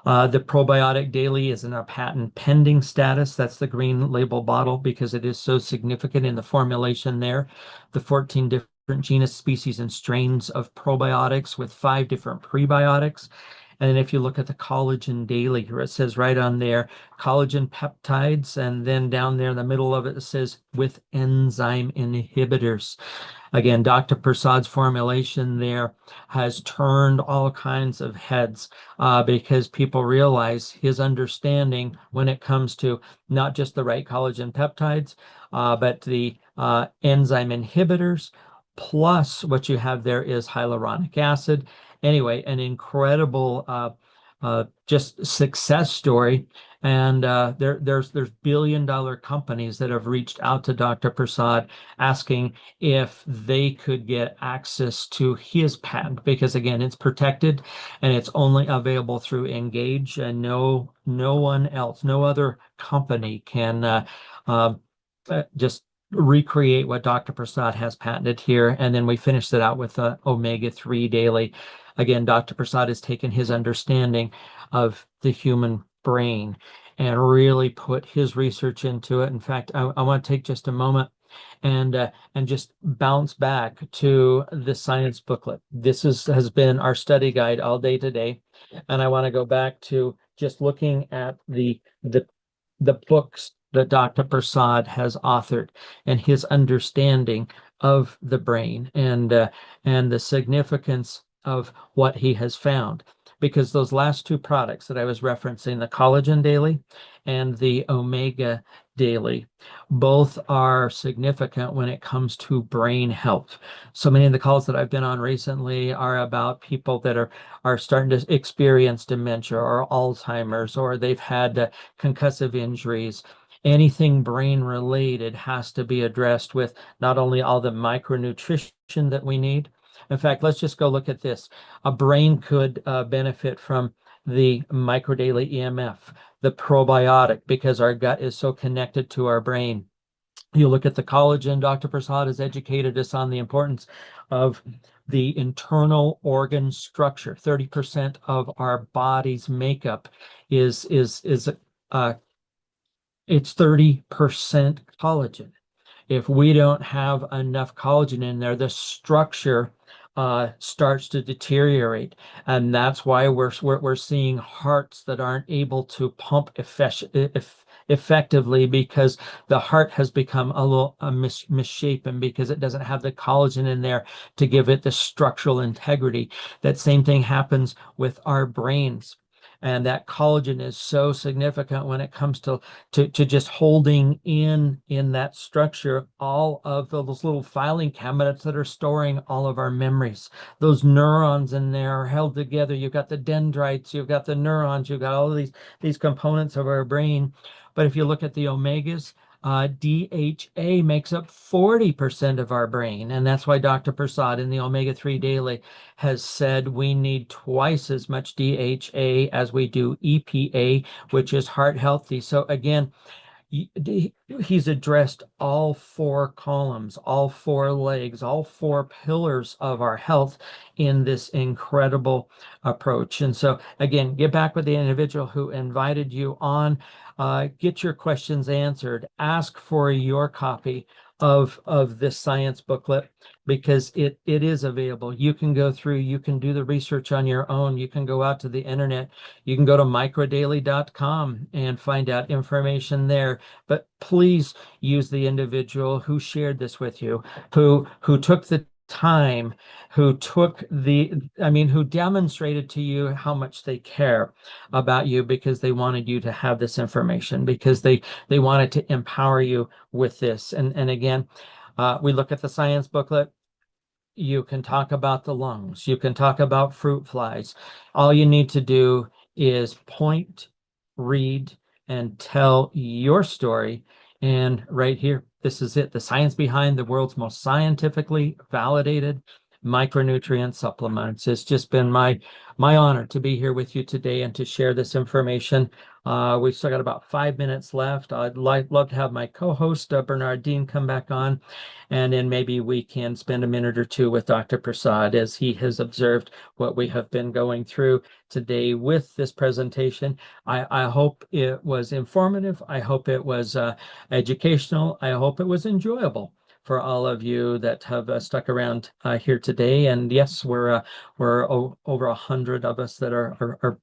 The probiotic daily is in a patent pending status. That's the green label bottle, because it is so significant in the formulation there. The 14 different genus, species, and strains of probiotics with 5 different prebiotics. And then if you look at the collagen daily, here it says right on there, collagen peptides, and then down there in the middle of it, it says with enzyme inhibitors. Again, Dr. Prasad's formulation there has turned all kinds of heads because people realize his understanding when it comes to not just the right collagen peptides, but the enzyme inhibitors, plus what you have there is hyaluronic acid. Anyway, an incredible just success story. And there's billion-dollar companies that have reached out to Dr. Prasad asking if they could get access to his patent, because again, it's protected and it's only available through Engage, and no one else, no other company can just recreate what Dr. Prasad has patented here. And then we finished it out with the omega-3 daily. Again, Dr. Prasad has taken his understanding of the human brain and really put his research into it. In fact, I want to take just a moment and just bounce back to the science booklet. This has been our study guide all day today, and I want to go back to just looking at the books that Dr. Prasad has authored and his understanding of the brain and the significance of what he has found. Because those last 2 products that I was referencing, the collagen daily and the omega daily, both are significant when it comes to brain health. So many of the calls that I've been on recently are about people that are starting to experience dementia or Alzheimer's, or they've had concussive injuries. Anything brain related has to be addressed with not only all the micronutrition that we need. In fact, let's just go look at this. A brain could benefit from the microdaily EMF, the probiotic, because our gut is so connected to our brain. You look at the collagen. Dr. Prasad has educated us on the importance of the internal organ structure. 30% of our body's makeup is it's 30% collagen. If we don't have enough collagen in there, the structure starts to deteriorate, and that's why we're seeing hearts that aren't able to pump effectively, because the heart has become a little misshapen because it doesn't have the collagen in there to give it the structural integrity. That same thing happens with our brains. And that collagen is so significant when it comes to just holding in that structure all of those little filing cabinets that are storing all of our memories. Those neurons in there are held together. You've got the dendrites, you've got the neurons, you've got all of these components of our brain. But if you look at the omegas, DHA makes up 40% of our brain. And that's why Dr. Prasad in the omega-3 daily has said we need twice as much DHA as we do EPA, which is heart healthy. So again, he's addressed all 4 columns, all 4 legs, all 4 pillars of our health in this incredible approach. And so again, get back with the individual who invited you on. Get your questions answered. Ask for your copy of this science booklet, because it is available. You can go through, you can do the research on your own. You can go out to the internet. You can go to microdaily.com and find out information there. But please use the individual who shared this with you, who took the time, who demonstrated to you how much they care about you, because they wanted you to have this information, because they wanted to empower you with this. And again, we look at the science booklet. You can talk about the lungs. You can talk about fruit flies. All you need to do is point, read, and tell your story. And right here, this is it, the science behind the world's most scientifically validated micronutrient supplements. It's just been my honor to be here with you today and to share this information. We've still got about 5 minutes left. I'd love to have my co-host Bernard Dean come back on, and then maybe we can spend a minute or two with Dr. Prasad as he has observed what we have been going through today with this presentation. I hope it was informative. I hope it was educational. I hope it was enjoyable for all of you that have stuck around here today. And yes, we're over 100 of us that are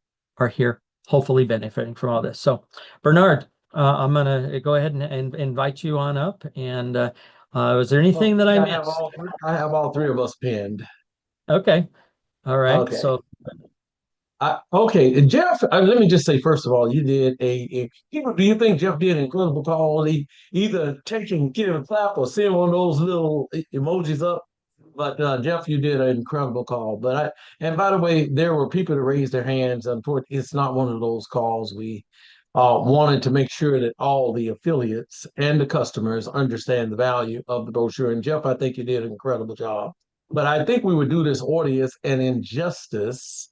here, hopefully benefiting from all this. So, Bernard, I'm gonna go ahead and invite you on up. And was there anything that I missed? I have all three of us pinned. Okay, all right. Okay. So, okay, Jeff, let me just say, first of all, you did do you think Jeff did an incredible call? Either give a clap or send one of those little emojis up. But Jeff, you did an incredible call. And by the way, there were people that raised their hands. Unfortunately, it's not one of those calls. We wanted to make sure that all the affiliates and the customers understand the value of the brochure. And Jeff, I think you did an incredible job. But I think we would do this audience an injustice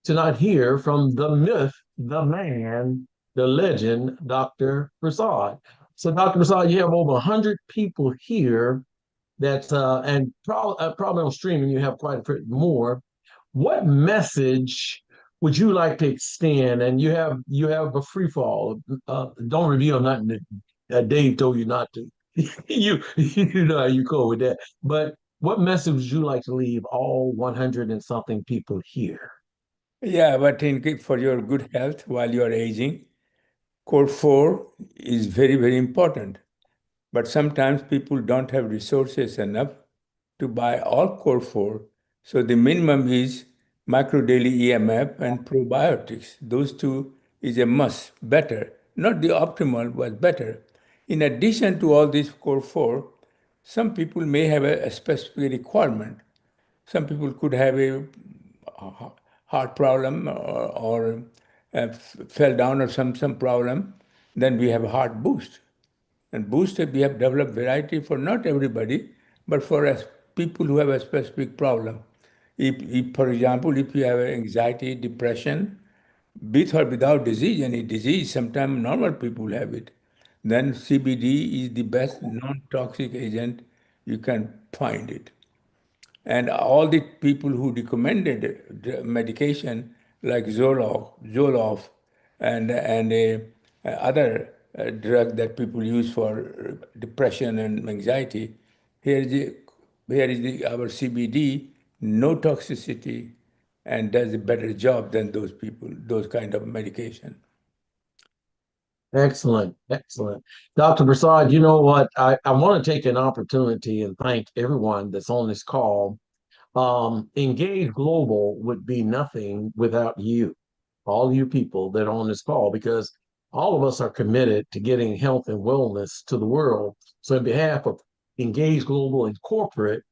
to not hear from the myth, the man, the legend, Dr. Prasad. So, Dr. Prasad, you have over 100 people here and probably on streaming, you have quite a bit more. What message would you like to extend? And you have a free fall. Don't reveal nothing that Dave told you not to. you know how you go with that. But what message would you like to leave all 100 and something people here? Yeah, but for your good health while you are aging, core 4 is very, very important. But sometimes people don't have resources enough to buy all core 4. So the minimum is micro daily EMF and probiotics. Those two is a must, better. Not the optimal, but better. In addition to all these core 4, some people may have a specific requirement. Some people could have a heart problem or fell down or some problem. Then we have a heart boost. And boost, we have developed variety for not everybody, but for people who have a specific problem. For example, if you have anxiety, depression, with or without disease, any disease, sometimes normal people have it, then CBD is the best non-toxic agent you can find it. And all the people who recommended the medication like Zoloft, and other drug that people use for depression and anxiety, here is our CBD, no toxicity, and does a better job than those people, those kind of medication. Excellent, excellent. Dr. Prasad, you know what? I want to take an opportunity and thank everyone that's on this call. Engage Global would be nothing without you, all you people that are on this call, because all of us are committed to getting health and wellness to the world. So, on behalf of Engage Global and corporate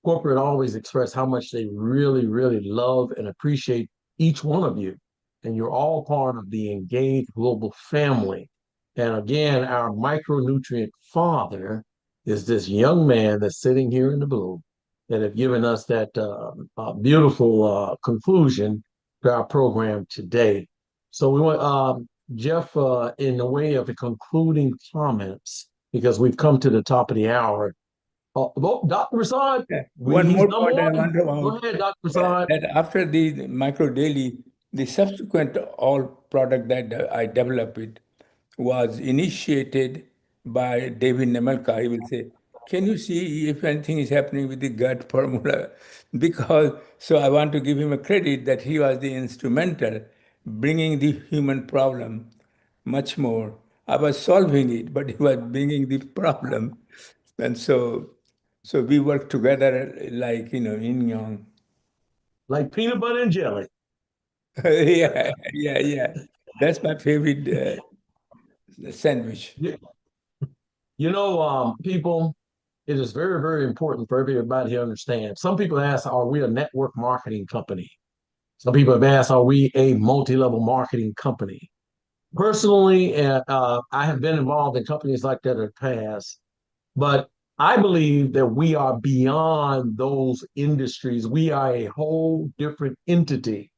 always express how much they really, really love and appreciate each one of you. And you're all part of the Engage Global family. And again, our micronutrient father is this young man that's sitting here in the blue that have given us that beautiful conclusion to our program today. So we want Jeff, in the way of the concluding comments, because we've come to the top of the hour. Dr. Prasad, One more point I want to go ahead, Dr. Prasad. That after the micro daily, the subsequent all product that I developed was initiated by David Nemelka. He will say, can you see if anything is happening with the gut formula? So I want to give him a credit that he was the instrumental bringing the human problem much more. I was solving it, but he was bringing the problem. And so we work together like, yin yang. Like peanut butter and jelly. Yeah. That's my favorite sandwich. People, it is very, very important for everybody to understand. Some people ask, are we a network marketing company? Some people have asked, are we a multi-level marketing company? Personally, I have been involved in companies like that in the past. But I believe that we are beyond those industries. We are a whole different entity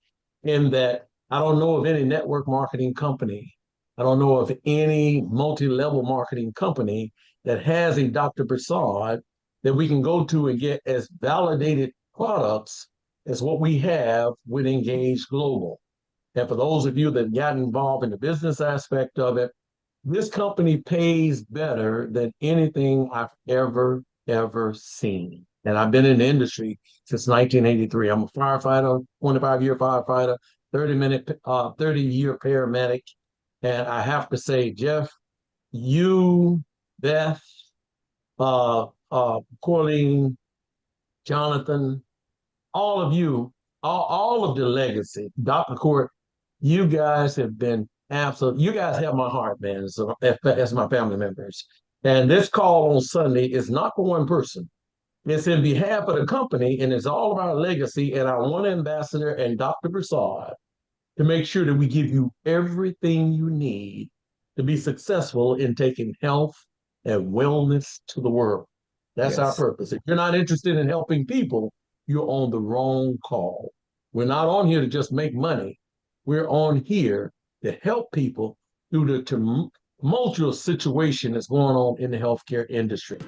in that I don't know of any network marketing company. I don't know of any multi-level marketing company that has a Dr. Prasad that we can go to and get as validated products as what we have with Engage Global. And for those of you that got involved in the business aspect of it, this company pays better than anything I've ever seen. And I've been in the industry since 1983. I'm a firefighter, 25-year firefighter, 30-year paramedic. And I have to say, Jeff, you, Beth, Corleen, Jonathan, all of you, all of the legacy, Dr. Court, you guys have been absolute. You guys have my heart, man, so, as my family members. And this call on Sunday is not for one person. It's in behalf of the company, and it's all of our legacy and our one ambassador and Dr. Prasad to make sure that we give you everything you need to be successful in taking health and wellness to the world. That's our Yes. purpose. If you're not interested in helping people, you're on the wrong call. We're not on here to just make money. We're on here to help people through the tumultuous situation that's going on in the healthcare industry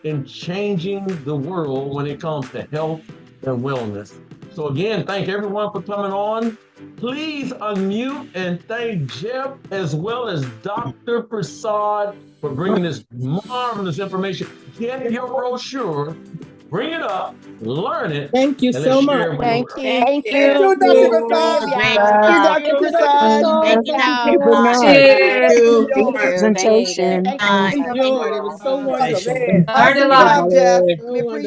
and changing the world when it comes to health and wellness. So again, thank everyone for coming on. Please unmute and thank Jeff as well as Dr. Prasad for bringing this marvelous information. Get your brochure, bring it up, learn it. Thank you and so let's share much. it with the world. Thank you. Thank you, Dr. Prasad. Great Thank you, stuff. Dr. Prasad. Thank you. Thank you. Bernard. You. Great presentation. I enjoyed it. It was so wonderful. Learned a Awesome lot. job, Jeff. So wonderful.